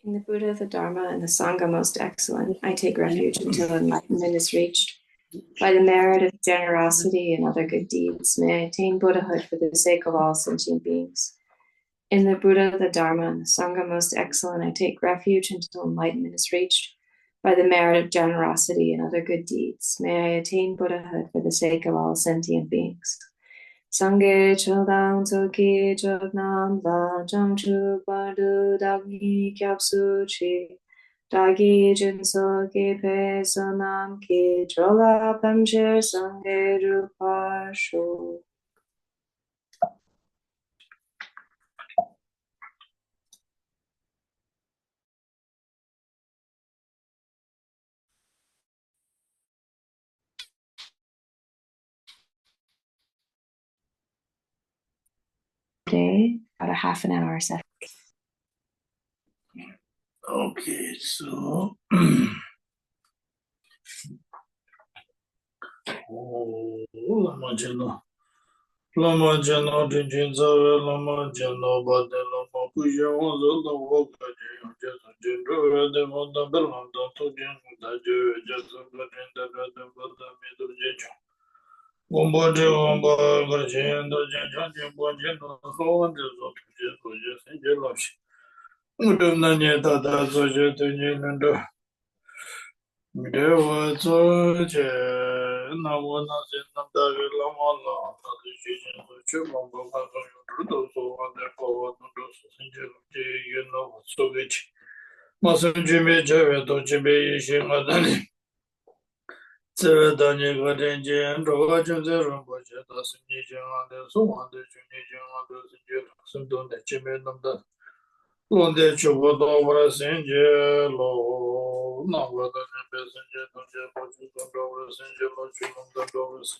In the Buddha, the Dharma, and the Sangha most excellent, I take refuge until enlightenment is reached. By the merit of generosity and other good deeds, may I attain Buddhahood for the sake of all sentient beings. In the Buddha, the Dharma, and the Sangha most excellent, I take refuge until enlightenment is reached. By the merit of generosity and other good deeds, may I attain Buddhahood for the sake of all sentient beings. Sangye chodang tsoki chodnam la jamchu bardu dagni kyapsu chi dagi jinso ki pe sonam ki chola pamshir sangye rupashu. Day, about a half an hour session. Okay, so Lama Jano, Jinzawa, Lama Jano, Bade, Lama Puja, the Woka, Jindra, the Mother Belanda, to Jin, just a good in the middle Jeju. Womboje, Womba, Virgin, the Jan, Bonjan, so on the Zotu, just in Jelosh. Udunanya, Tata, Soja, Tunyan, Dewa Zoje, Nawana, Zinanda, Lamala, the Jin, the Chumba, so on the power, you know, so which Master Jimmy Javet, Jimmy Shimadani, Sevedani, Vadenji, and Roger, the Rinpoche, the Sinjin, and so on the Junior, some don't the Jimmy number. Londe Chubodo over Singelo, no other messenger, no Japanese over Singelo, Chumum Dovers.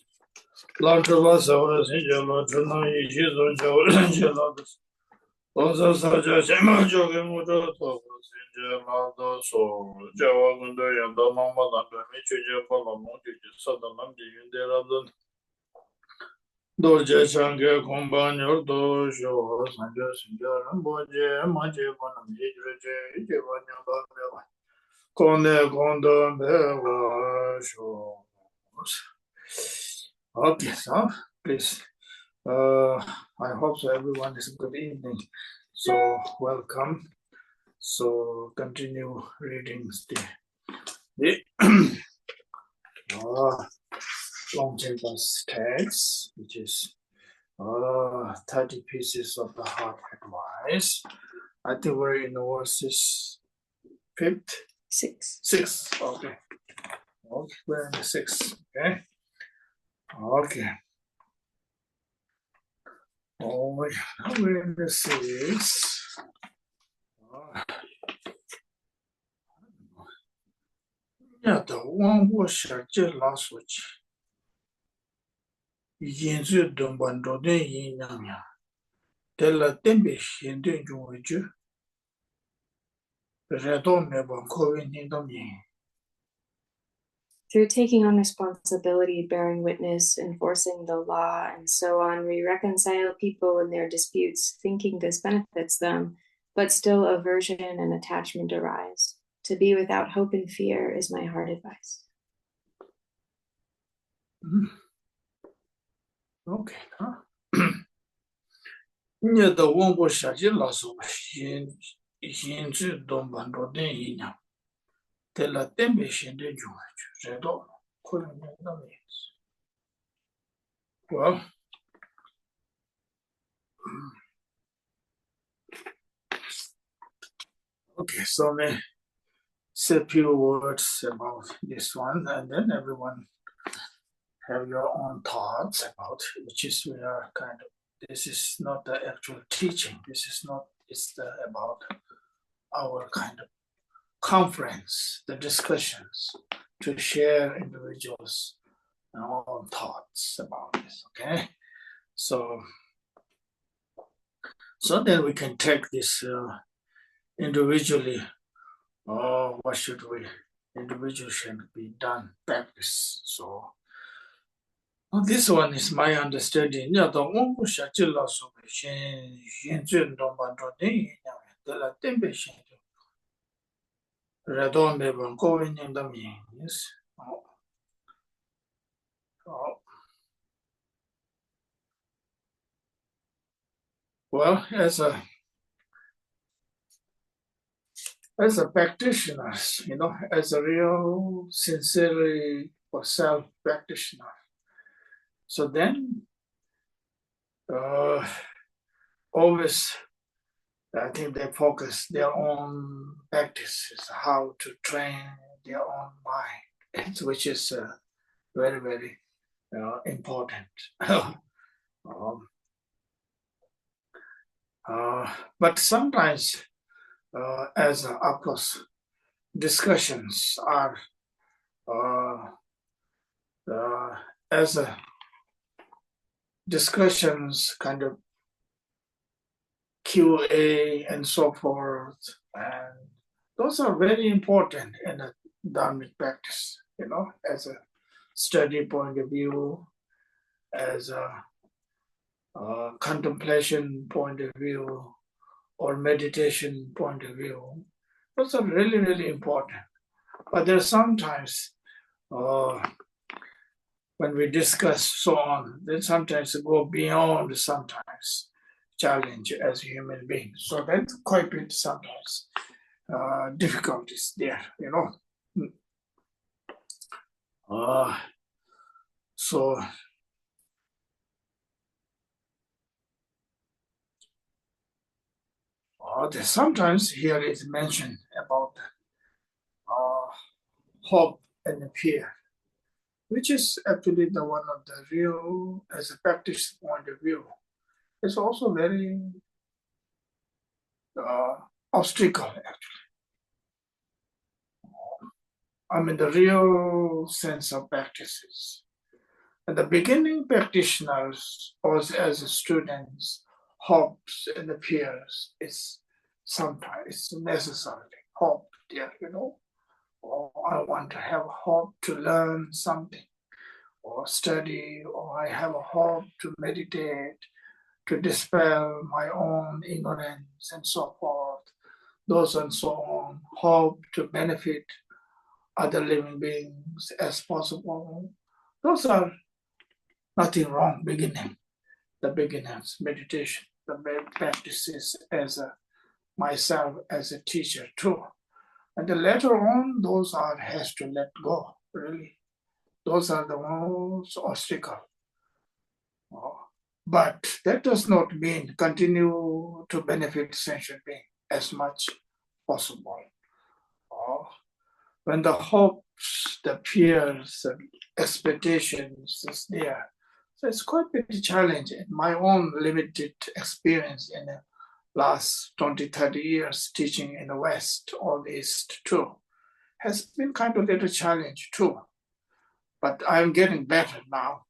Lantovas over Singelo, Tuna, Ishis on Jogelos. Also, such as Jogamudo over Singelo, so Javagundo and Domama, and Michu Japolo, Southern London, there are the Doje Change Combine Dojo, Sanja Sinja, Boje, Maje, Bonam, Hidre, Ivanya, Conde, Condo, Beva, shows. Okay, so please. I hope so everyone is good evening. So welcome. So continue reading the Longchenpa's text, which is 30 pieces of the heart advice. I think we're in verses 6. Okay. Okay, we're in the 6. Okay. Okay. Oh, we're in the 6. Yeah, the one was just last week. Yin Zhu Dong Ban Zhou Den Yin Yang Yang. De la Tembe Xian Den Zhong Wei Zhu. Redon Me Ban Ko Wen Ning Dong Yin. Through taking on responsibility, bearing witness, enforcing the law, and so on, we reconcile people in their disputes, thinking this benefits them, but still aversion and attachment arise. To be without hope and fear is my hard advice. Okay, huh? Yeah, the one was such a loss of Yin Zhu Dong Ban Zhou Den Yin Yang. De la Tembe Xian Den Zhong Wei Zhu. Redon Ko Wen Ning Dong Yin. Well, okay, so may say a few words about this one, and then everyone have your own thoughts about it, which is we are kind of, this is not the actual teaching, this is not, it's about our kind of conference, the discussions, to share individuals' own thoughts about this, okay? So then we can take this individually, what should we, individually should be done, practice, so this one is my understanding. Yeah, the one who shall tell us of Shen Dong Ban Zhou Den Yin Yang, the La Tembe Shen. Radon going in the means. Well, as a practitioner, as a real, sincerely or self practitioner. So then, always, I think they focus their own practices, how to train their own mind, which is very, very important. um, but sometimes, of course, discussions are as a discussions kind of QA and so forth, and those are very important in a dharmic practice, as a study point of view, as a contemplation point of view, or meditation point of view. Those are really, really important. But there's sometimes when we discuss so on, then sometimes go beyond sometimes challenge as a human being. So that's quite a bit sometimes difficulties there, So sometimes here is mentioned about hope and fear, which is actually the one of the real, as a practice point of view, it's also very obstacle actually. I mean the real sense of practices. At the beginning, practitioners or as students, hopes and fears is sometimes it's necessary. Hope there, or I want to have hope to learn something or study, or I have a hope to meditate, to dispel my own ignorance and so forth, those and so on, hope to benefit other living beings as possible. Those are nothing wrong beginning, the beginner's meditation, the practices as myself as a teacher too. And then later on, those has to let go, really. Those are the most obstacle. But that does not mean continue to benefit sentient being as much possible. When the hopes, the fears, the expectations is there, so it's quite a bit challenging. My own limited experience in the last 20, 30 years teaching in the West or the East too has been kind of a little challenge too. But I'm getting better now.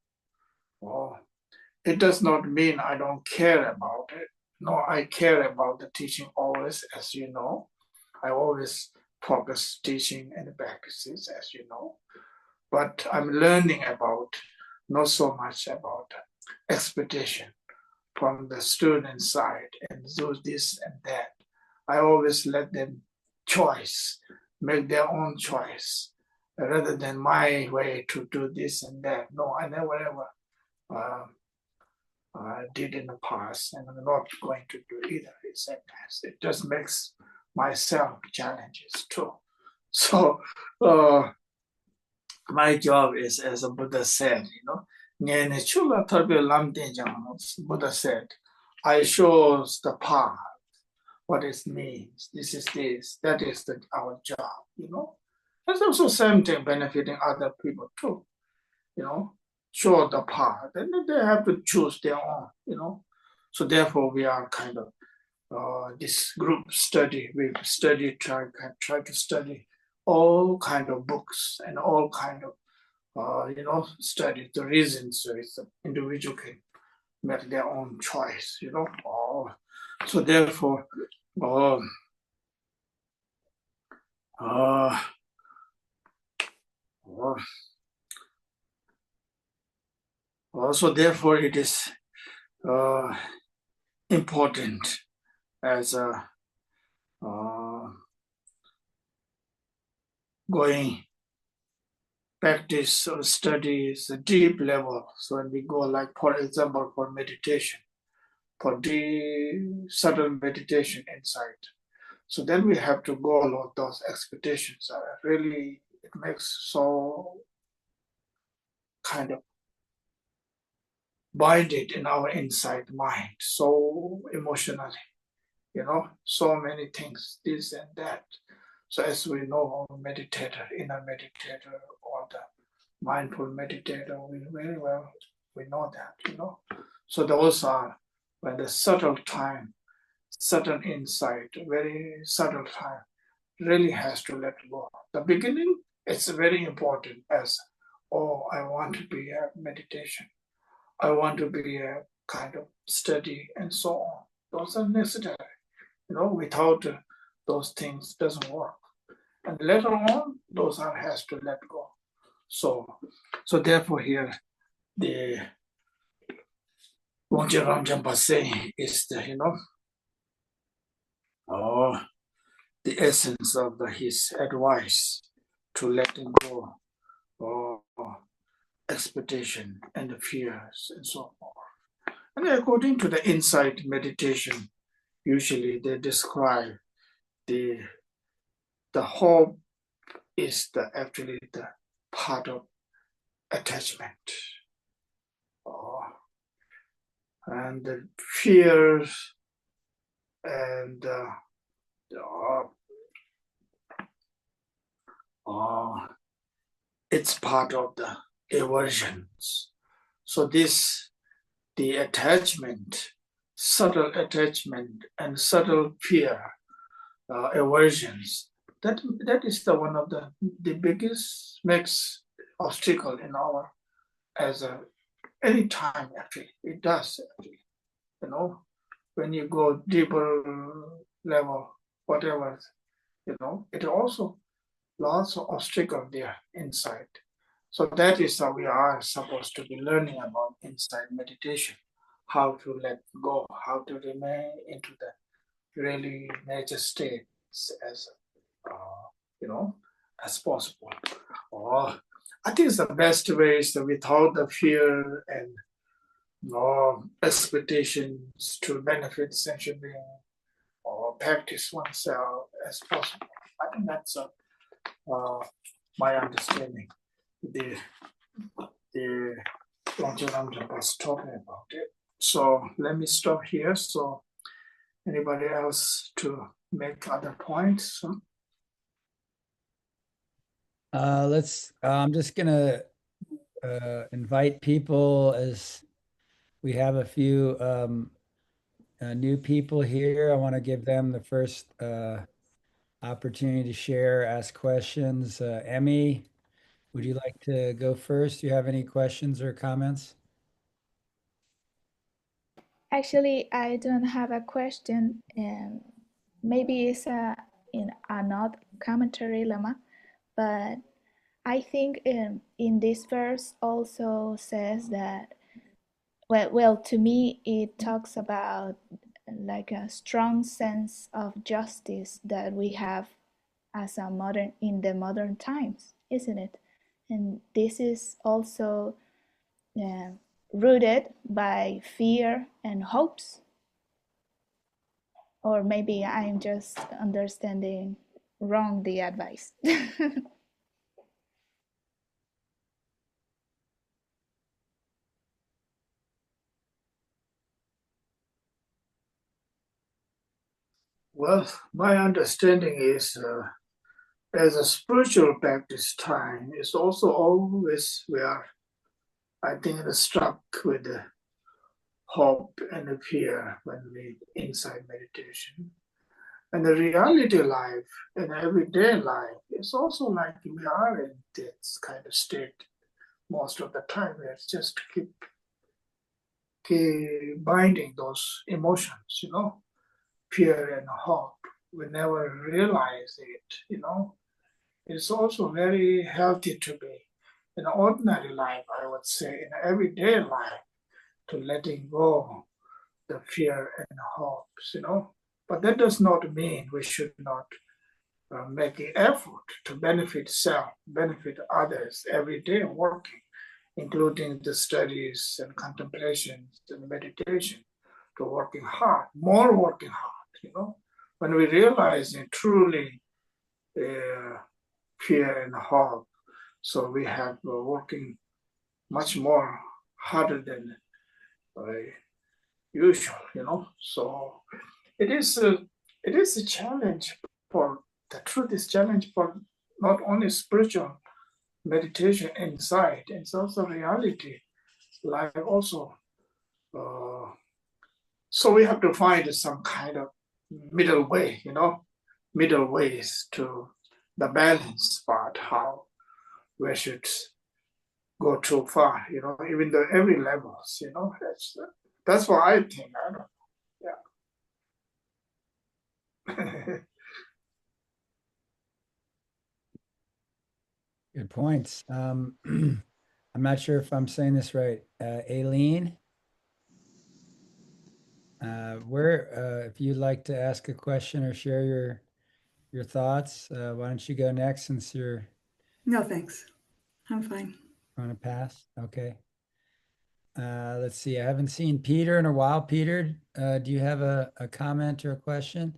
It does not mean I don't care about it. No, I care about the teaching always, as you know. I always focus teaching and practices, as you know. But I'm learning about, not so much about expectation from the student side and do this and that. I always let them make their own choice, rather than my way to do this and that. No, I never ever did in the past, and I'm not going to do either. It just makes myself challenges too. So my job is, as a Buddha said, Buddha said, I shows the path, what it means. This is this. That is our job, That's also same thing benefiting other people too, show the path, and they have to choose their own. So therefore, we are kind of this group study. We try to study all kind of books and all kind of study the reasons so the individual can make their own choice. So therefore, so therefore it is important as a going practice or study is a deep level. So when we go, like for example, for meditation, for deep subtle meditation inside. So then we have to go along those expectations. Really, it makes so kind of binded in our inside mind, so emotionally, so many things, this and that. So as we know, our meditator, inner meditator, or the mindful meditator, we very well, we know that, So those are when the subtle time, subtle insight, very subtle time, really has to let go. The beginning, it's very important as, oh, I want to be a meditation. I want to be a kind of study and so on. Those are necessary. Without those things doesn't work. And later on, those are has to let go. So therefore here, the Longchenpa saying is the, the essence of his advice to letting go of expectation and the fears and so forth. And according to the insight meditation, usually they describe the hope is actually the part of attachment. And the fears and it's part of the aversions. So the attachment, subtle attachment and subtle fear, aversions, that is the one of the biggest makes obstacle in our any time actually. It does actually. When you go deeper level, whatever, it also lots of obstacle there inside. So that is how we are supposed to be learning about inside meditation, how to let go, how to remain into the really nature states as as possible. Or I think the best way is without the fear and expectations to benefit sentient being or practice oneself as possible. I think that's my understanding. The Longchenpa was talking about it. So let me stop here. So anybody else to make other points? I'm just gonna invite people as we have a few new people here. I want to give them the first opportunity to share, ask questions. Emmy, would you like to go first? Do you have any questions or comments? Actually, I don't have a question. Maybe it's in a not commentary, Lama, but I think in this verse also says that, well, to me, it talks about like a strong sense of justice that we have as in the modern times, isn't it? And this is also rooted by fear and hopes. Or maybe I'm just understanding wrong the advice. Well, my understanding is as a spiritual practice time is also always we are, I think, struck with the hope and the fear when we inside meditation. And the reality life and everyday life is also like we are in this kind of state most of the time. It's just keep binding those emotions, fear and hope. We never realize it, It's also very healthy to be in ordinary life, I would say, in everyday life, to letting go the fear and hopes, But that does not mean we should not making effort to benefit self, benefit others every day working, including the studies and contemplations and meditation, to working hard, more working hard, when we realize it truly fear and hope. So we have working much more harder than usual. So it is a challenge for the truth is challenge for not only spiritual meditation inside, it's also reality, life also. So we have to find some kind of middle way, middle ways to the balance part, how we should go too far, even though every levels, that's what I think. I don't know. Yeah. Good points. I'm not sure if I'm saying this right. Aileen, if you'd like to ask a question or share your thoughts, why don't you go next since you're No, thanks. I'm fine. on a pass? Okay. Let's see. I haven't seen Peter in a while. Peter, do you have a comment or a question?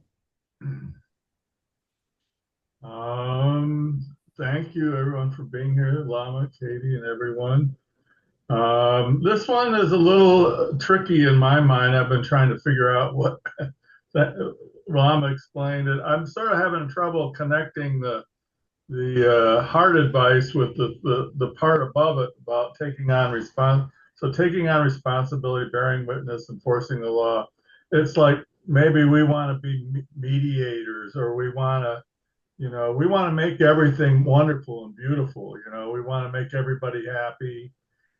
Thank you everyone for being here, Lama, Katie, and everyone. This one is a little tricky in my mind. I've been trying to figure out what that Lama explained it. I'm sort of having trouble connecting the heart advice with the part above it about taking on taking on responsibility, bearing witness, enforcing the law. It's like maybe we want to be mediators, or we want to make everything wonderful and beautiful. We want to make everybody happy,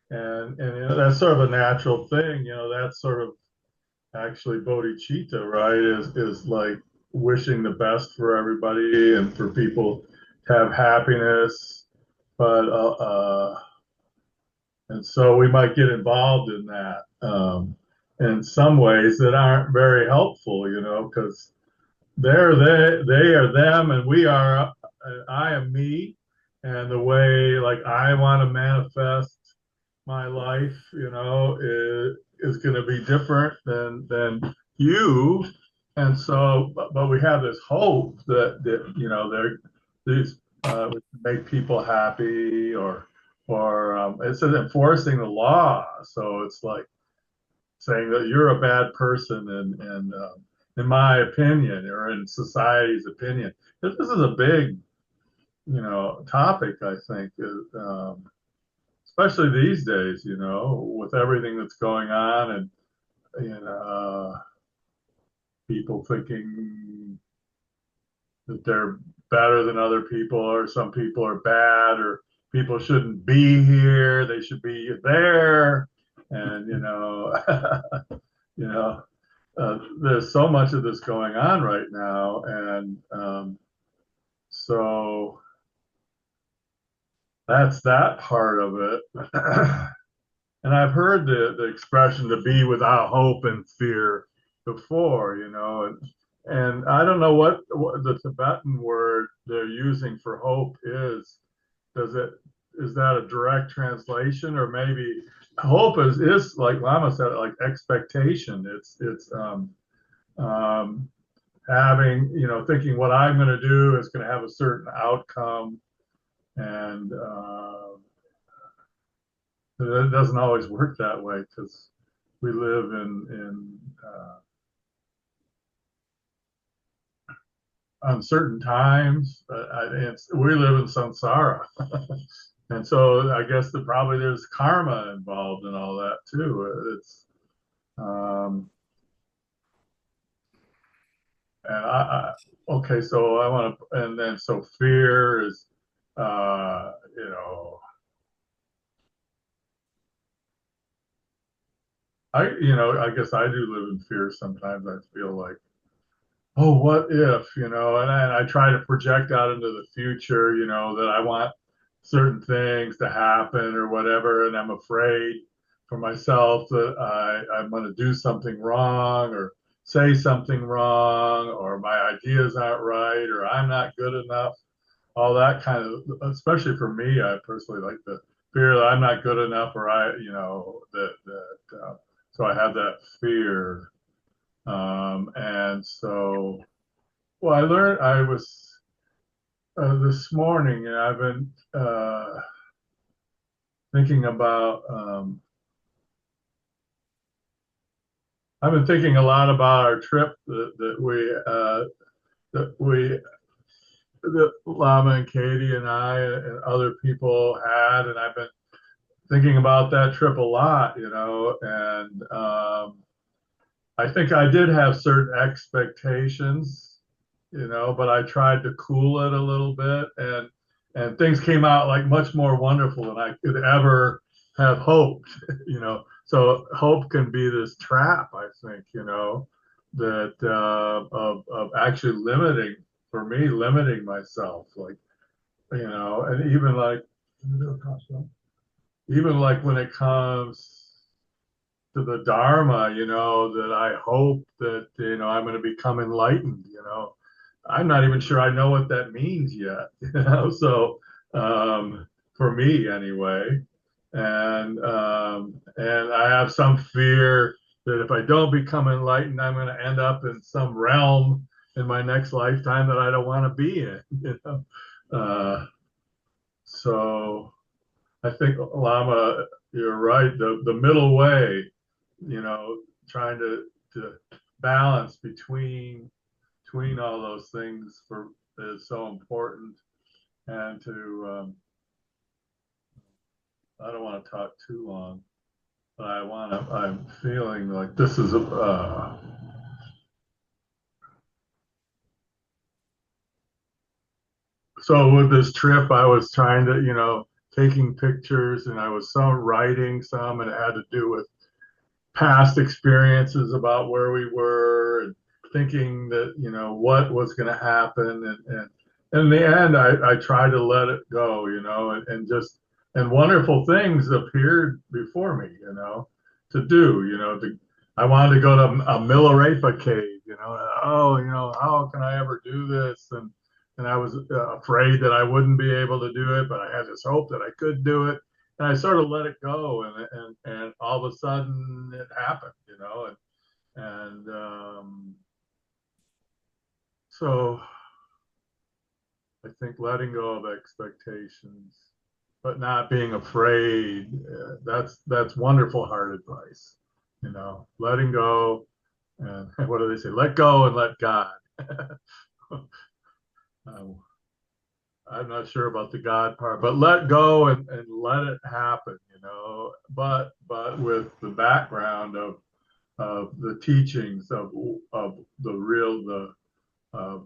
and that's sort of a natural thing. That's sort of actually bodhicitta, right? Is like wishing the best for everybody and for people to have happiness, but and so we might get involved in that in some ways that aren't very helpful, because they are them, and we are I am me, and the way like I want to manifest my life, is going to be different than you, and so but we have this hope that they're these make people happy, or it's enforcing the law, so it's like saying that you're a bad person, and in my opinion, or in society's opinion. This is a big, topic, I think, especially these days, with everything that's going on, and people thinking that they're better than other people, or some people are bad, or people shouldn't be here, they should be there, and there's so much of this going on right now, and so that's that part of it. And I've heard the expression to be without hope and fear before, and I don't know what the Tibetan word they're using for hope is. Is that a direct translation, or maybe hope is like Lama said, like expectation. It's having, thinking what I'm going to do is going to have a certain outcome, and it doesn't always work that way, because we live in uncertain times. We live in samsara, and so I guess probably there's karma involved in all that too. It's and okay, so I want to, and then so fear is, I guess I do live in fear sometimes. I feel like, oh, what if, and I try to project out into the future, that I want certain things to happen or whatever, and I'm afraid for myself that I'm going to do something wrong, or say something wrong, or my ideas aren't right, or I'm not good enough. All that kind of, especially for me, I personally like the fear that I'm not good enough, or so I have that fear. And so, well, I was this morning, and I've been thinking about, I've been thinking a lot about our trip that we, that Lama and Katie and I and other people had, and I've been thinking about that trip a lot, and I think I did have certain expectations, but I tried to cool it a little bit, and things came out like much more wonderful than I could ever have hoped, So hope can be this trap, I think, that of actually limiting myself, like, and even like when it comes to the Dharma, that I hope that, I'm going to become enlightened, I'm not even sure I know what that means yet, so for me anyway. And I have some fear that if I don't become enlightened, I'm going to end up in some realm in my next lifetime that I don't want to be in, so I think, Lama, you're right. The middle way, trying to balance between all those things is so important. And I don't want to talk too long, but I'm feeling like this is so with this trip, I was trying to, taking pictures, and I was writing some, and it had to do with past experiences about where we were, and thinking that, what was going to happen. And in the end, I tried to let it go, and wonderful things appeared before me, to do, I wanted to go to a Milarepa cave, oh, how can I ever do this? And I was afraid that I wouldn't be able to do it, but I had this hope that I could do it, and I sort of let it go, and all of a sudden it happened, and so I think letting go of expectations, but not being afraid, that's wonderful heart advice, letting go, and what do they say? Let go and let God. um, I'm not sure about the God part, but let go and let it happen, but with the background of the teachings of the real, of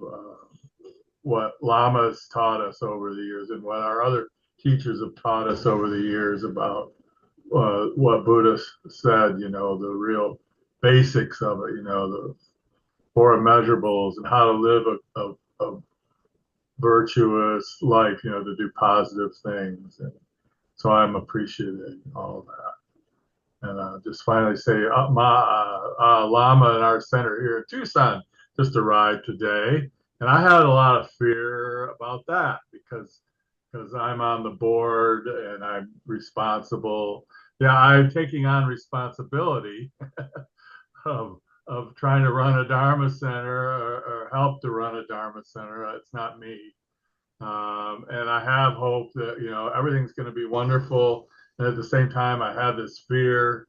what Lamas taught us over the years, and what our other teachers have taught us over the years about what Buddha said, the real basics of it, the four immeasurables, and how to live a virtuous life, to do positive things. And so I'm appreciating all of that. And just finally say, Lama in our center here in Tucson just arrived today. And I had a lot of fear about that because I'm on the board and I'm responsible. Yeah, I'm taking on responsibility of trying to run a Dharma center, or help to run a Dharma center. It's not me. And I have hope that, everything's going to be wonderful. And at the same time, I have this fear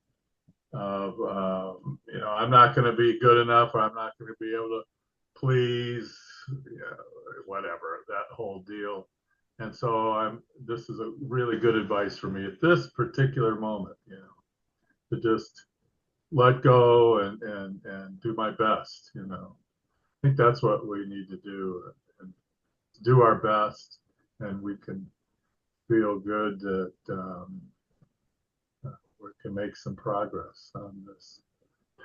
of, I'm not going to be good enough, or I'm not going to be able to please, whatever, that whole deal. And so this is a really good advice for me at this particular moment, to just let go and do my best, I think that's what we need to do, and do our best, and we can feel good that we can make some progress on this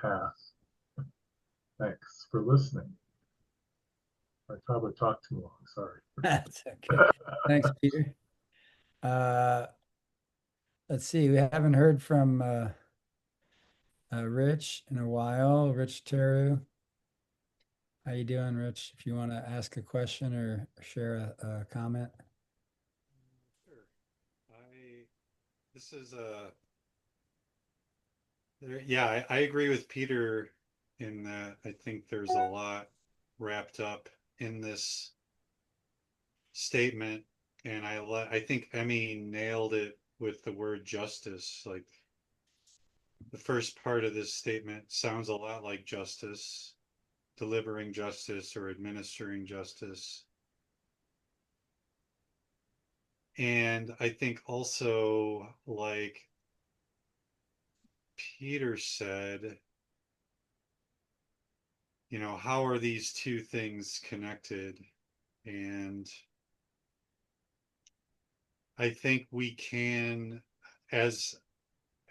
path. Thanks for listening. I probably talked too long. Sorry. That's okay. Thanks, Peter. Let's see. We haven't heard from Rich in a while. Rich Teru. How you doing, Rich? If you want to ask a question or share a comment. Sure. This is yeah, I agree with Peter in that I think there's a lot wrapped up in this statement, and I think Emmy nailed it with the word justice. Like the first part of this statement sounds a lot like justice, delivering justice or administering justice. And I think also, like Peter said, how are these two things connected? And I think we can, as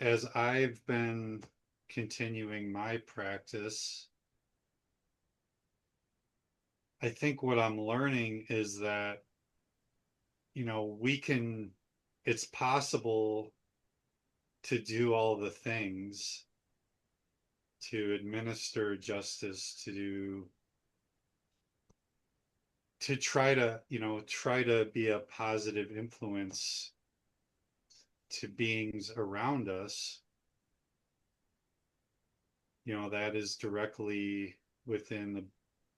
I've been continuing my practice, I think what I'm learning is that, it's possible to do all the things, to administer justice, to try to be a positive influence to beings around us, that is directly within the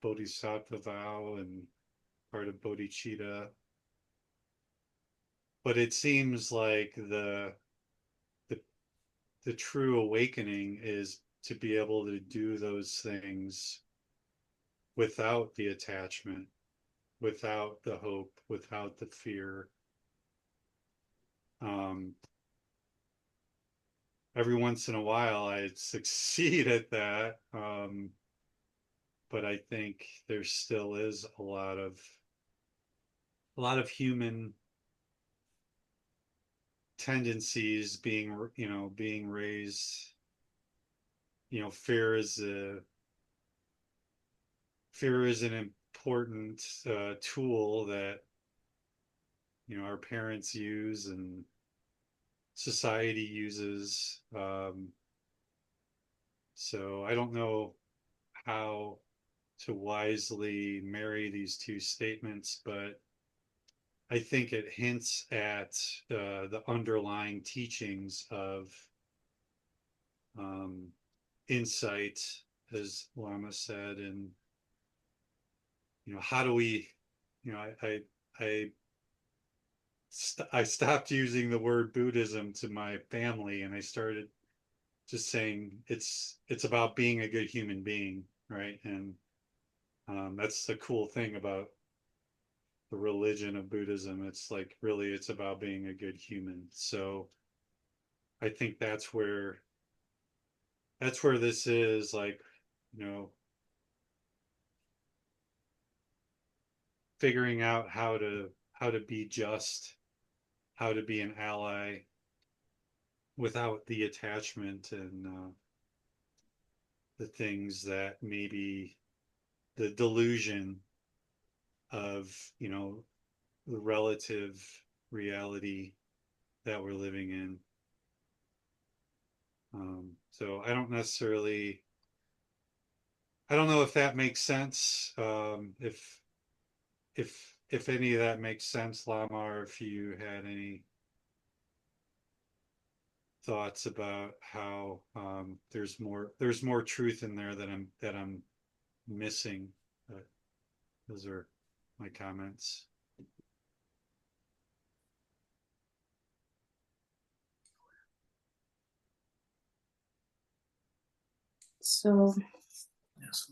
bodhisattva vow and part of bodhicitta. But it seems like the true awakening is to be able to do those things without the attachment, without the hope, without the fear. Every once in a while I succeed at that, but I think there still is a lot of human tendencies being raised. Fear is an important tool that our parents use and society uses. So I don't know how to wisely marry these two statements, but I think it hints at the underlying teachings of insight, as Lama said, and how do we, I stopped using the word Buddhism to my family, and I started just saying it's about being a good human being, right? And that's the cool thing about the religion of Buddhism. It's like really it's about being a good human. So I think that's where this is, like, figuring out how to be just, how to be an ally without the attachment and the things that maybe the delusion of the relative reality that we're living in. So I don't know if that makes sense. If any of that makes sense, Lama, or if you had any thoughts about how there's more truth in there that I'm missing. But those are my comments. So Yes.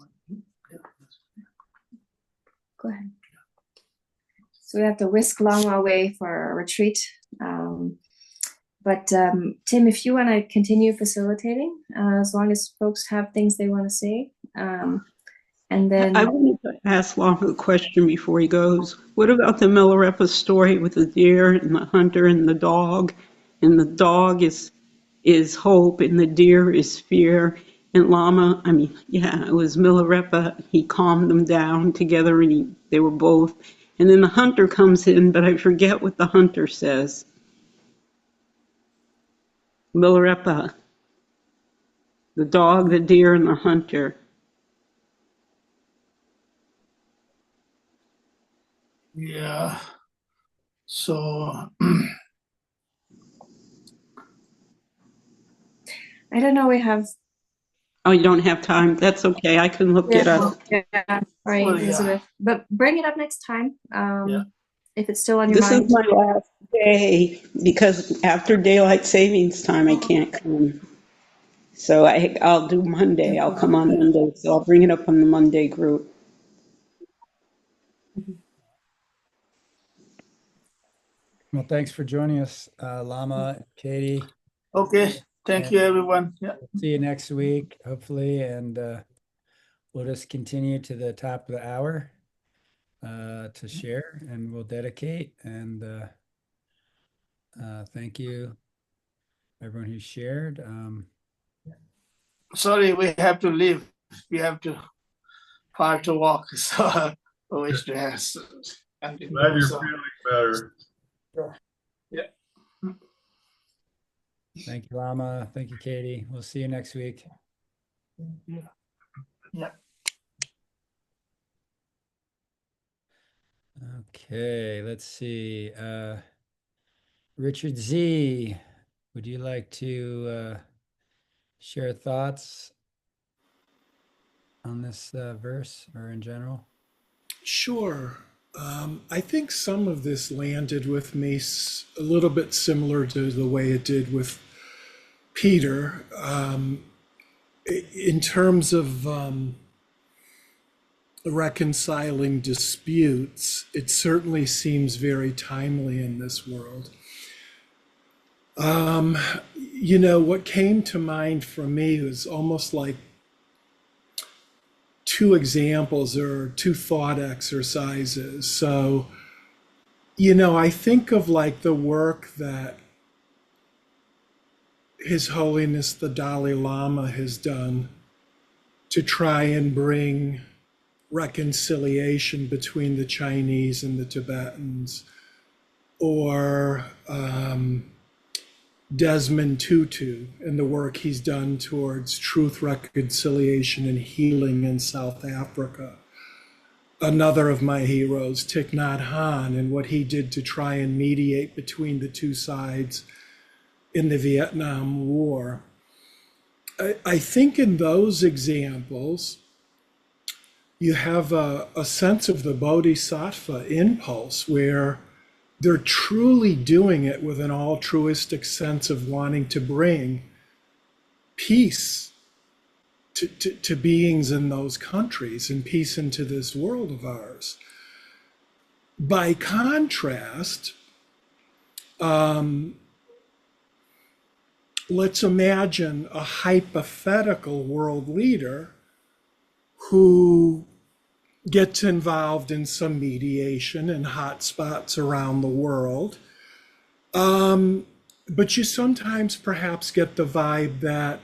go ahead. So we have to whisk Lama away for a retreat. But Tim, if you want to continue facilitating, as long as folks have things they want to say. And then I wanted to ask Lama a question before he goes. What about the Milarepa story with the deer and the hunter and the dog? And the dog is hope and the deer is fear. And Lama, it was Milarepa. He calmed them down together and they were both. And then the hunter comes in, but I forget what the hunter says. Milarepa, the dog, the deer, and the hunter. Yeah. So I don't know. We have Oh, you don't have time? That's okay. I can look it up. yeah, sorry, well, yeah, Elizabeth. But bring it up next time. yeah. If it's still on your This is mind. my last day because after daylight savings time, I can't come. So I'll do Monday. I'll come on Monday. So I'll bring it up on the Monday group. Well, thanks for joining us, Lama, Katie. Okay. Thank you, everyone. Yeah. See you next week, hopefully, and we'll just continue to the top of the hour to share, and we'll dedicate. And thank you, everyone who shared. Sorry, we have to leave. We have to far to walk. So I wish to have. Glad you're feeling better. Yeah. Thank you, Lama. Thank you, Katie. We'll see you next week. Yeah. Yeah. Okay, let's see. Richard Z, would you like to share thoughts on this verse or in general? Sure. I think some of this landed with me a little bit similar to the way it did with Peter. In terms of reconciling disputes, it certainly seems very timely in this world. What came to mind for me was almost like two examples or two thought exercises. So, I think of like the work that His Holiness the Dalai Lama has done to try and bring reconciliation between the Chinese and the Tibetans, or Desmond Tutu and the work he's done towards truth, reconciliation, and healing in South Africa. Another of my heroes, Thich Nhat Hanh, and what he did to try and mediate between the two sides in the Vietnam War. I think in those examples, you have a sense of the bodhisattva impulse where they're truly doing it with an altruistic sense of wanting to bring peace to beings in those countries and peace into this world of ours. By contrast, let's imagine a hypothetical world leader who gets involved in some mediation in hot spots around the world. But you sometimes perhaps get the vibe that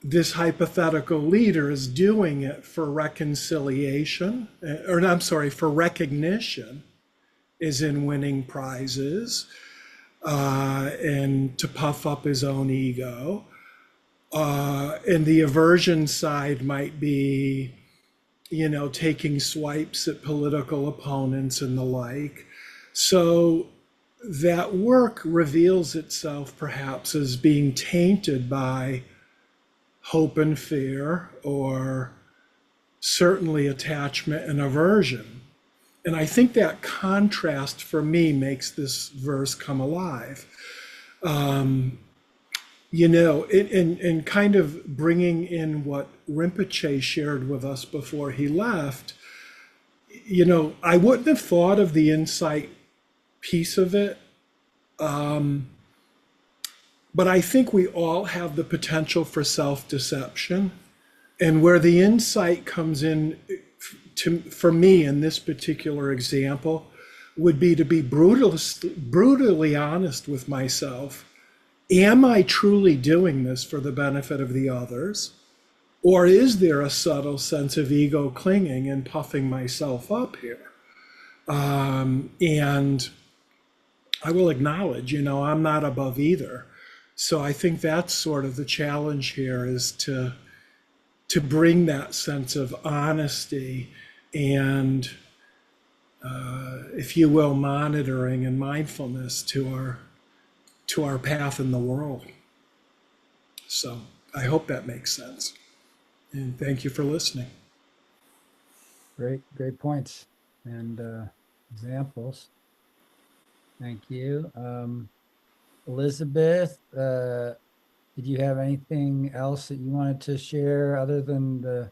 this hypothetical leader is doing it for reconciliation, for recognition, as in winning prizes, and to puff up his own ego. And the aversion side might be, taking swipes at political opponents and the like. So that work reveals itself perhaps as being tainted by hope and fear, or certainly attachment and aversion. And I think that contrast for me makes this verse come alive. And kind of bringing in what Rinpoche shared with us before he left, I wouldn't have thought of the insight piece of it. But I think we all have the potential for self-deception. And where the insight comes in for me in this particular example would be to be brutally honest with myself. Am I truly doing this for the benefit of the others? Or is there a subtle sense of ego clinging and puffing myself up here? And I will acknowledge, I'm not above either. So I think that's sort of the challenge here, is to bring that sense of honesty and if you will, monitoring and mindfulness to our path in the world. So I hope that makes sense. And thank you for listening. Great points and examples. Thank you. Elizabeth, did you have anything else that you wanted to share other than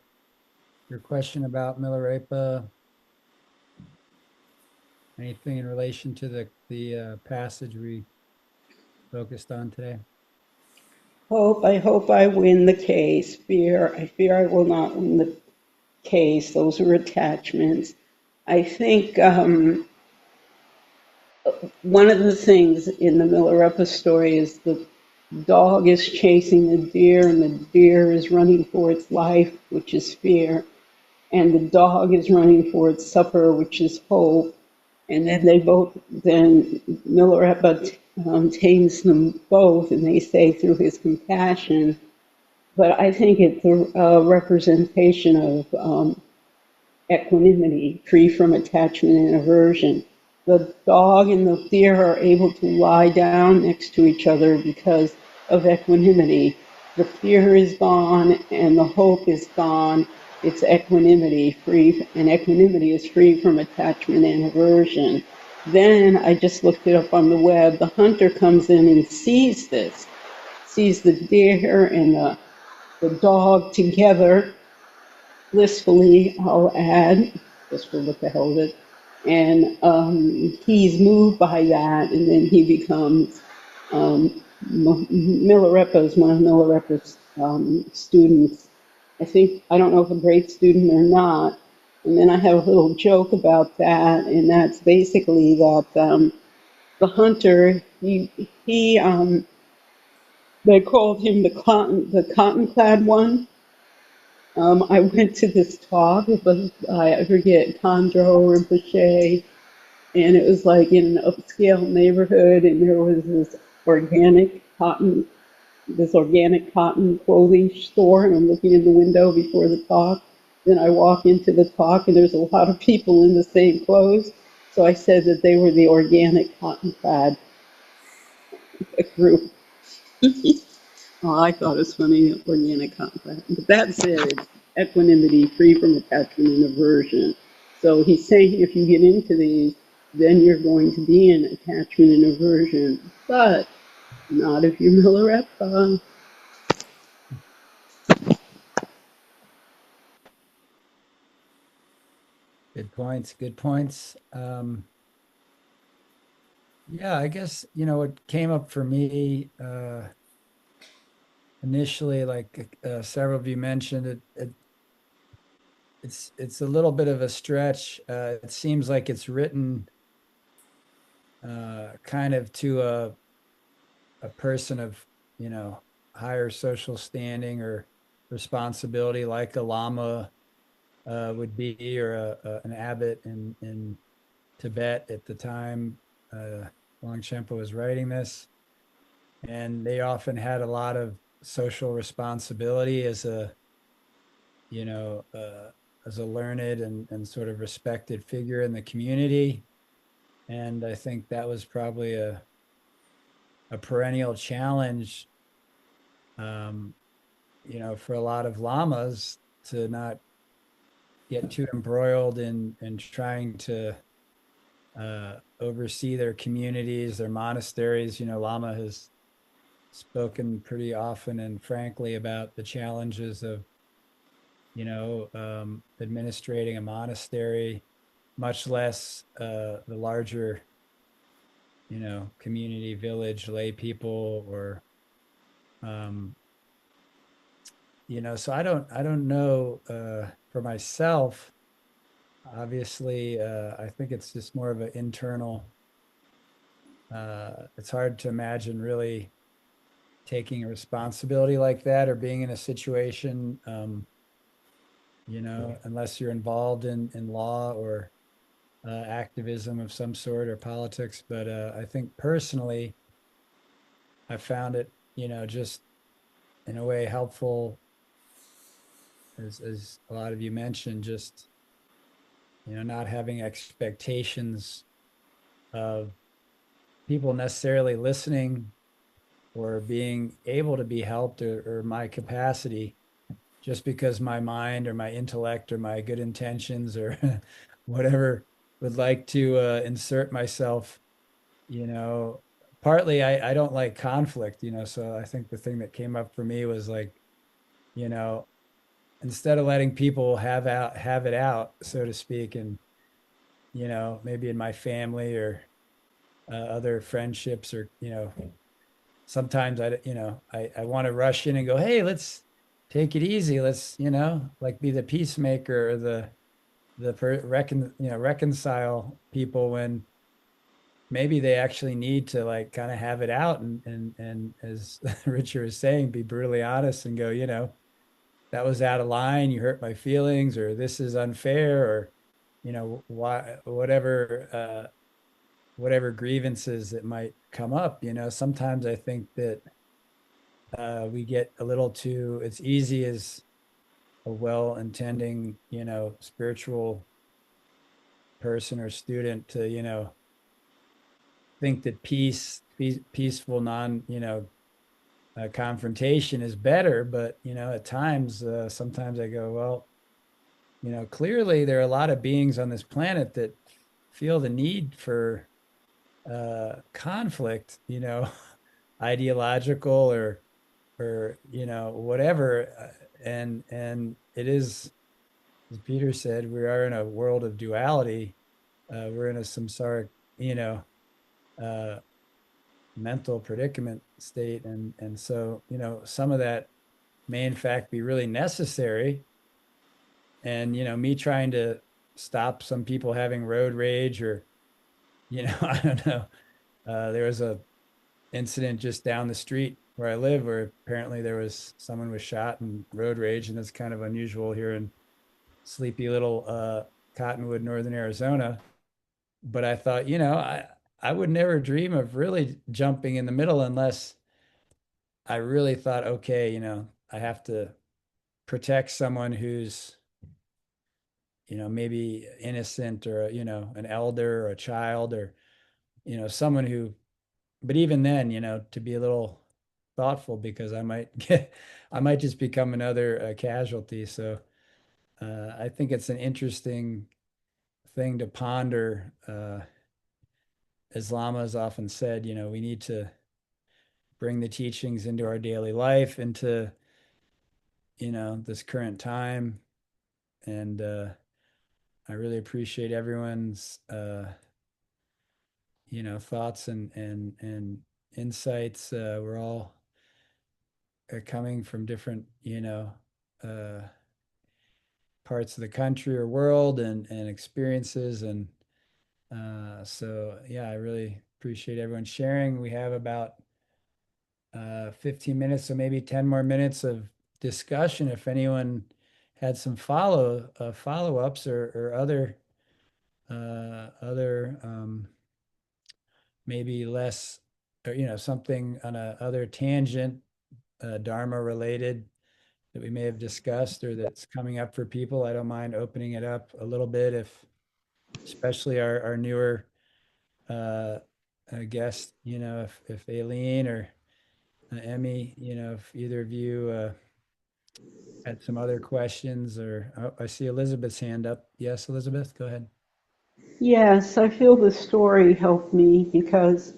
your question about Milarepa? Anything in relation to the passage we focused on today? I hope I win the case. I fear I will not win the case. Those are attachments. I think one of the things in the Milarepa story is the dog is chasing the deer, and the deer is running for its life, which is fear, and the dog is running for its supper, which is hope. And then Milarepa tames them both, and they say through his compassion. But I think it's a representation of equanimity, free from attachment and aversion. The dog and the deer are able to lie down next to each other because of equanimity. The fear is gone and the hope is gone. It's equanimity, and equanimity is free from attachment and aversion. Then I just looked it up on the web. The hunter comes in and sees the deer and the dog together blissfully, I'll add, just for what the hell of it. And he's moved by that, and then he becomes Milarepa is one of Milarepa's students. I don't know if a great student or not. And then I have a little joke about that, and that's basically that the hunter, they called him the cotton-clad one. I went to this talk, I forget, Condro Rinpoche, and it was like in an upscale neighborhood, and there was this organic cotton clothing store, and I'm looking in the window before the talk. Then I walk into the talk, and there's a lot of people in the same clothes, so I said that they were the organic cotton clad group. Oh, I thought it was funny, organic cotton. But that said, equanimity, free from attachment and aversion. So he's saying if you get into these, then you're going to be in attachment and aversion. But not if you're Milarepa. Good points. Yeah, I guess, what came up for me initially, like several of you mentioned, it's a little bit of a stretch. It seems like it's written kind of to a person of, higher social standing or responsibility, like a lama would be, or an abbot in Tibet at the time Longchenpa was writing this. And they often had a lot of social responsibility as a learned and sort of respected figure in the community. And I think that was probably a perennial challenge, for a lot of lamas to not get too embroiled in trying to oversee their communities, their monasteries. Lama has spoken pretty often and frankly about the challenges of administrating a monastery, much less the larger community, village, lay people, or so I don't know for myself. Obviously I think it's just more of an internal, it's hard to imagine really taking a responsibility like that or being in a situation unless you're involved in law or activism of some sort or politics. But I think personally, I found it, just in a way helpful, as a lot of you mentioned, just not having expectations of people necessarily listening or being able to be helped, or my capacity, just because my mind or my intellect or my good intentions or whatever would like to insert myself. Partly I don't like conflict, so I think the thing that came up for me was like, you know, instead of letting people have it out, so to speak, and maybe in my family or other friendships, or sometimes I want to rush in and go, hey, let's take it easy, let's like be the peacemaker or reconcile people, when maybe they actually need to like kind of have it out, and as Richard was saying, be brutally honest and go, that was out of line, you hurt my feelings, or this is unfair, or why, whatever grievances that might come up. Sometimes I think that we get a little too, it's easy as a well-intending spiritual person or student to think that peaceful non confrontation is better. But at times, sometimes I go, well, clearly there are a lot of beings on this planet that feel the need for conflict, ideological or whatever, and it is, as Peter said, we are in a world of duality. We're in a samsaric, uh, mental predicament state, and so some of that may in fact be really necessary. And me trying to stop some people having road rage, or I don't know. There was a incident just down the street where I live, where apparently someone was shot in road rage, and that's kind of unusual here in sleepy little Cottonwood, northern Arizona. But I thought, I would never dream of really jumping in the middle unless I really thought, okay, I have to protect someone who's, maybe innocent, or, an elder or a child, or, someone who, but even then, to be a little thoughtful, because I might just become another casualty. So I think it's an interesting thing to ponder. As Lama has often said, we need to bring the teachings into our daily life, into this current time. And I really appreciate everyone's thoughts and insights. We're all coming from different uh, parts of the country or world, and experiences, and so yeah, I really appreciate everyone sharing. We have about 15 minutes, so maybe 10 more minutes of discussion if anyone had some follow-ups, or other maybe less, or something on a other tangent, Dharma related, that we may have discussed or that's coming up for people. I don't mind opening it up a little bit, if especially our newer guest, if Aileen or Emmy, if either of you had some other questions, or I see Elizabeth's hand up. Yes, Elizabeth, go ahead. Yes, I feel the story helped me because,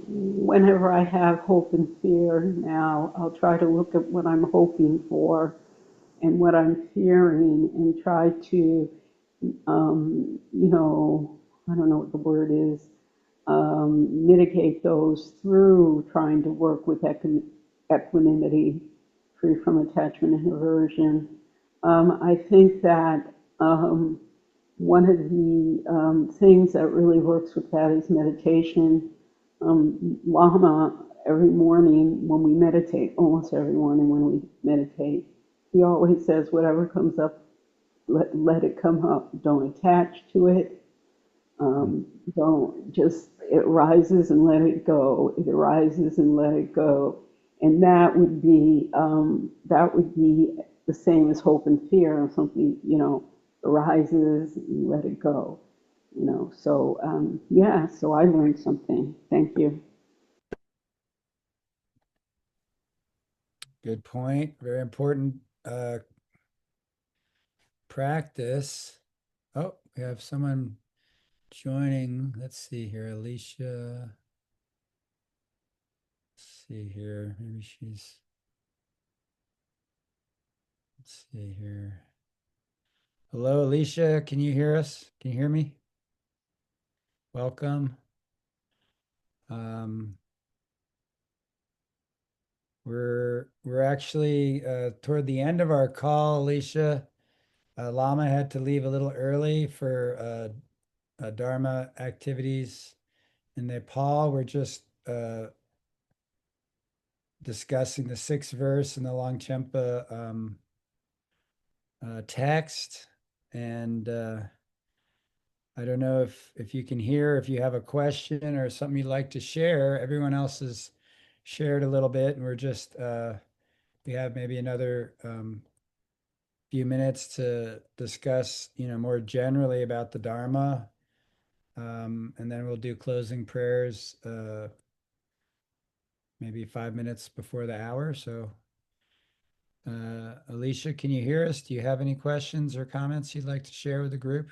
whenever I have hope and fear now, I'll try to look at what I'm hoping for and what I'm fearing and try to, I don't know what the word is, mitigate those through trying to work with equanimity, free from attachment and aversion. I think that one of the things that really works with that is meditation. Lama, every morning when we meditate, almost every morning when we meditate, he always says, whatever comes up, let it come up. Don't attach to it. Don't just, it rises and let it go. It arises and let it go. And that would be the same as hope and fear, or something, arises, you let it go. So yeah, so I learned something. Thank you. Good point. Very important practice. Oh, we have someone joining. Let's see here, Alicia. Let's see here. Maybe she's. Let's see here. Hello, Alicia. Can you hear us? Can you hear me? Welcome. We're actually toward the end of our call, Alicia. Lama had to leave a little early for Dharma activities in Nepal. We're just discussing the sixth verse in the Longchenpa text, and I don't know if you can hear, if you have a question or something you'd like to share. Everyone else has shared a little bit, and we're just we have maybe another few minutes to discuss, more generally about the Dharma, and then we'll do closing prayers maybe 5 minutes before the hour. So, Alicia, can you hear us? Do you have any questions or comments you'd like to share with the group?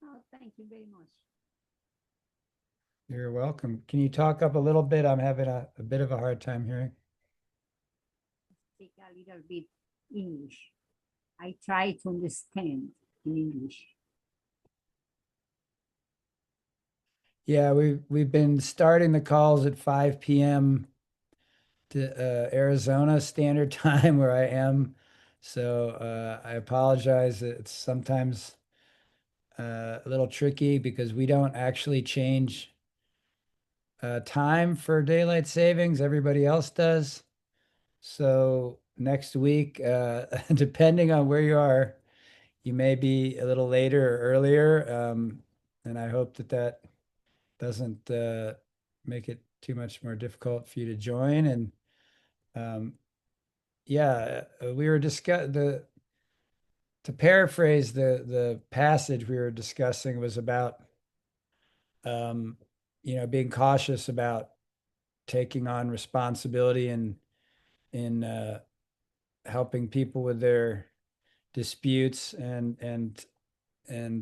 Oh, thank you very much. You're welcome. Can you talk up a little bit? I'm having a bit of a hard time hearing. Speak a little bit English. I try to understand in English. Yeah, we've been starting the calls at 5 p.m. to Arizona Standard Time where I am. So I apologize. It's sometimes a little tricky because we don't actually change time for daylight savings. Everybody else does. So next week, depending on where you are, you may be a little later or earlier. And I hope that doesn't make it too much more difficult for you to join. And yeah, we were to paraphrase the passage we were discussing was about being cautious about taking on responsibility and in helping people with their disputes and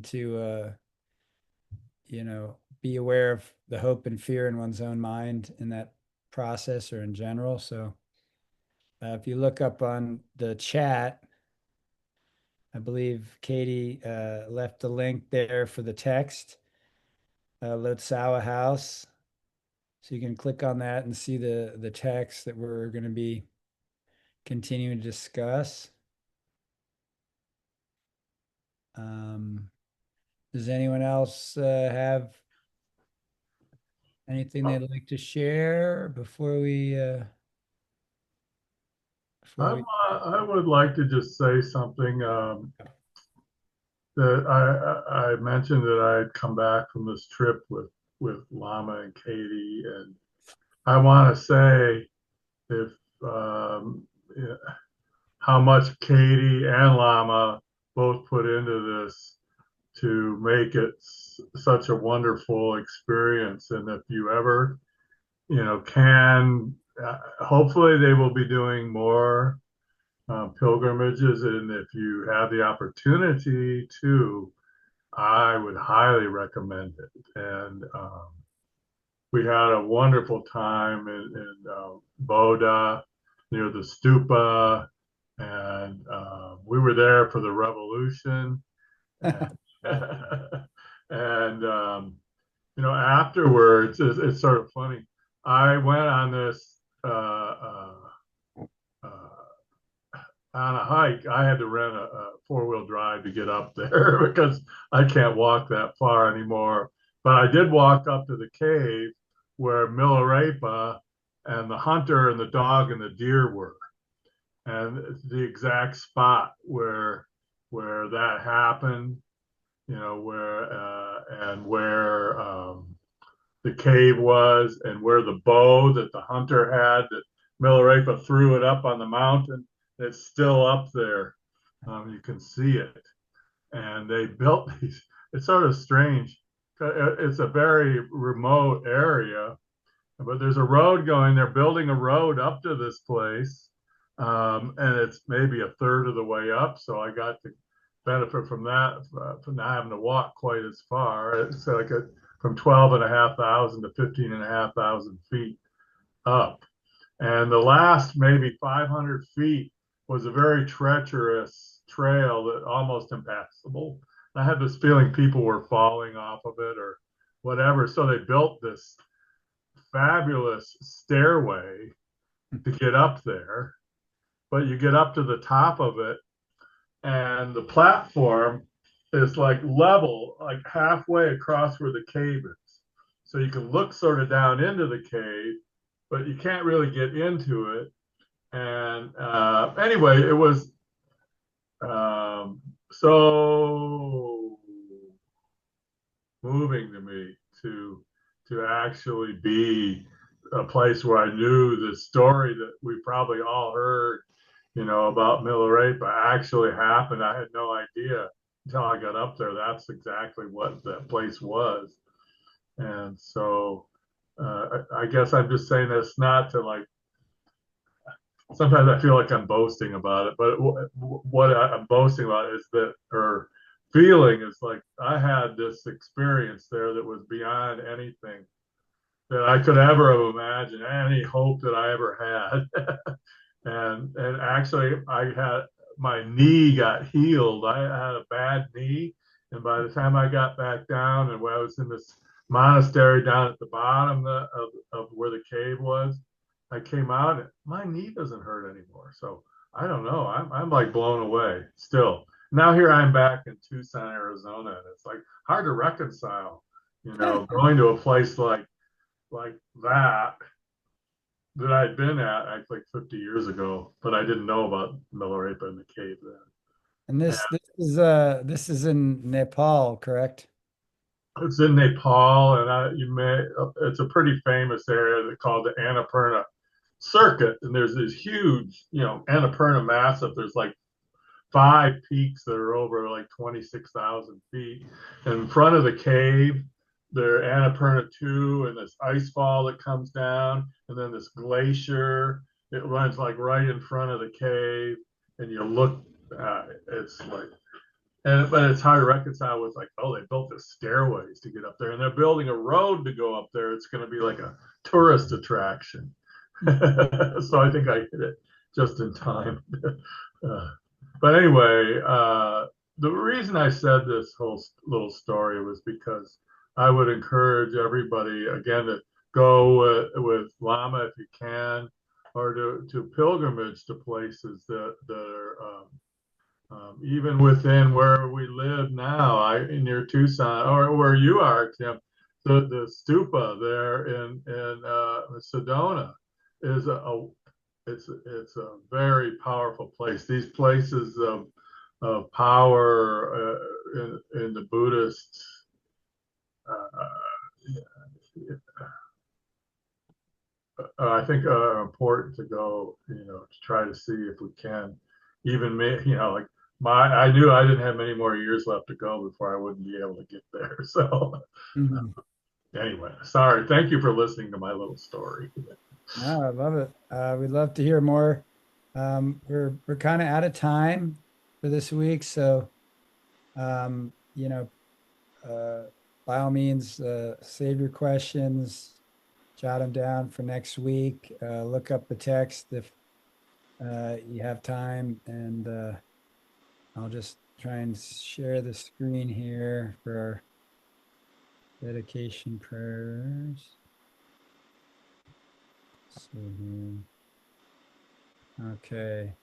to be aware of the hope and fear in one's own mind in that process or in general. So if you look up on the chat, I believe Katie left the link there for the text, Lotsawa House. So you can click on that and see the text that we're going to be continuing to discuss. Does anyone else have anything they'd like to share before we? I would like to just say something that I mentioned that I'd come back from this trip with Lama and Katie, and I want to say if yeah, how much Katie and Lama both put into this to make it such a wonderful experience. And if you ever, can, hopefully they will be doing more pilgrimages. And if you have the opportunity to, I would highly recommend it. And we had a wonderful time in Boda near the stupa. And we were there for the revolution. And afterwards, it's sort of funny. I went on this on a hike. I had to rent a four-wheel drive to get up there because I can't walk that far anymore. But I did walk up to the cave where Milarepa and the hunter and the dog and the deer were, and it's the exact spot where that happened. Where the cave was, and where the bow that the hunter had that Milarepa threw it up on the mountain. It's still up there. You can see it. And they built these. It's sort of strange. It's a very remote area, but there's a road going. They're building a road up to this place, and it's maybe a third of the way up. So I got to benefit from that, from not having to walk quite as far. It's like from 12,500 to 15,500 feet up. And the last maybe 500 feet was a very treacherous trail that almost impassable. I had this feeling people were falling off of it or whatever. So they built this fabulous stairway to get up there. But you get up to the top of it, and the platform is like level, like halfway across where the cave is. So you can look sort of down into the cave, but you can't really get into it. And anyway, it was so moving to me to actually be a place where I knew the story that we probably all heard, about Milarepa actually happened. I had no idea until I got up there. That's exactly what that place was. And so I guess I'm just saying this not to like, sometimes I feel like I'm boasting about it, but what I'm boasting about is that, or feeling is like I had this experience there that was beyond anything that I could ever have imagined, any hope that I ever had. And actually, I had my knee got healed. I had a bad knee, and by the time I got back down, and when I was in this monastery down at the bottom of where the cave was, I came out and my knee doesn't hurt anymore. So I don't know. I'm like blown away still. Now here I'm back in Tucson, Arizona, and it's like hard to reconcile, going to a place like that I'd been at, I think 50 years ago, but I didn't know about Milarepa in the cave then. And this is in Nepal, correct? It's in Nepal, and it's a pretty famous area called the Annapurna Circuit, and there's this huge, Annapurna massive. There's like 5 peaks that are over like 26,000 feet. And in front of the cave, there are Annapurna 2 and this ice fall that comes down, and then this glacier. It runs like right in front of the cave, and you look, it's like, but it's hard to reconcile with like, oh, they built the stairways to get up there, and they're building a road to go up there. It's going to be like a tourist attraction. So I think I hit it just in time. But anyway, the reason I said this whole little story was because I would encourage everybody, again, to go with Lama if you can, or to pilgrimage to places that are even within where we live now, near Tucson, or where you are, Tim. The stupa there in Sedona is it's a very powerful place. These places of power in the Buddhist I think are important to go, to try to see if we can. Even me, like I knew I didn't have many more years left to go before I wouldn't be able to get there. So anyway, sorry. Thank you for listening to my little story. No, I love it. We'd love to hear more. We're kind of out of time for this week, so by all means, save your questions, jot them down for next week. Look up the text if you have time, and I'll just try and share the screen here for our dedication prayers. Okay.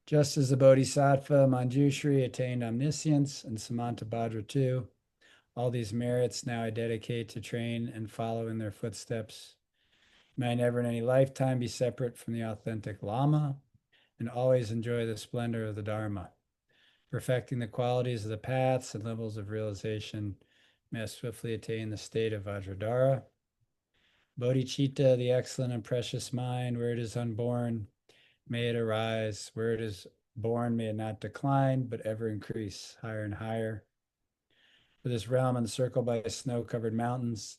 Just as the Bodhisattva Manjushri attained omniscience and Samantabhadra too, all these merits now I dedicate to train and follow in their footsteps. May I never in any lifetime be separate from the authentic Lama and always enjoy the splendor of the Dharma. Perfecting the qualities of the paths and levels of realization, may I swiftly attain the state of Vajradhara. Bodhicitta, the excellent and precious mind, where it is unborn, may it arise. Where it is born, may it not decline, but ever increase higher and higher. For this realm encircled by snow-covered mountains,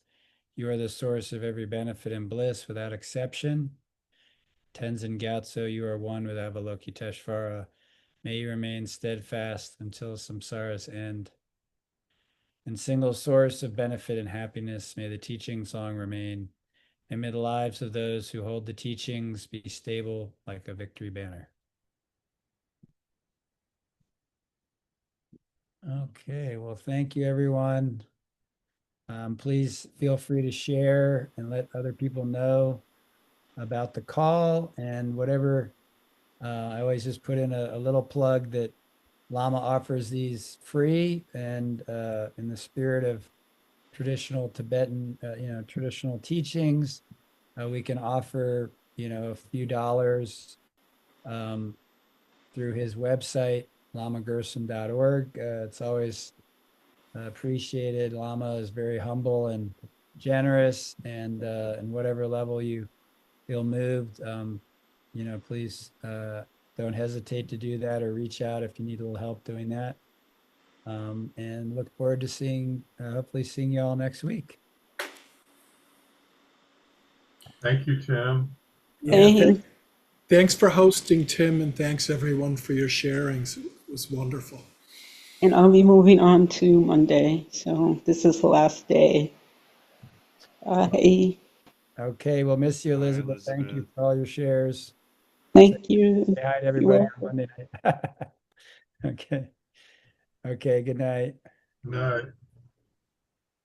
you are the source of every benefit and bliss without exception. Tenzin Gyatso, you are one with Avalokiteshvara. May you remain steadfast until samsara's end. And single source of benefit and happiness, may the teaching song remain. And may the lives of those who hold the teachings be stable like a victory banner. Okay, well, thank you, everyone. Please feel free to share and let other people know about the call and whatever. I always just put in a little plug that Lama offers these free, and in the spirit of traditional Tibetan, traditional teachings, we can offer, a few dollars through his website, lamagursam.org. It's always appreciated. Lama is very humble and generous, and in whatever level you feel moved, please don't hesitate to do that or reach out if you need a little help doing that. And look forward to hopefully seeing you all next week. Thank you, Tim. Yeah, thanks for hosting, Tim, and thanks everyone for your sharings. It was wonderful. And I'll be moving on to Monday, so this is the last day. Bye. Okay, we'll miss you, Elizabeth. Thank you for all your shares. Thank you. Say hi to everybody on Monday night. Okay. Okay, good night. Good night.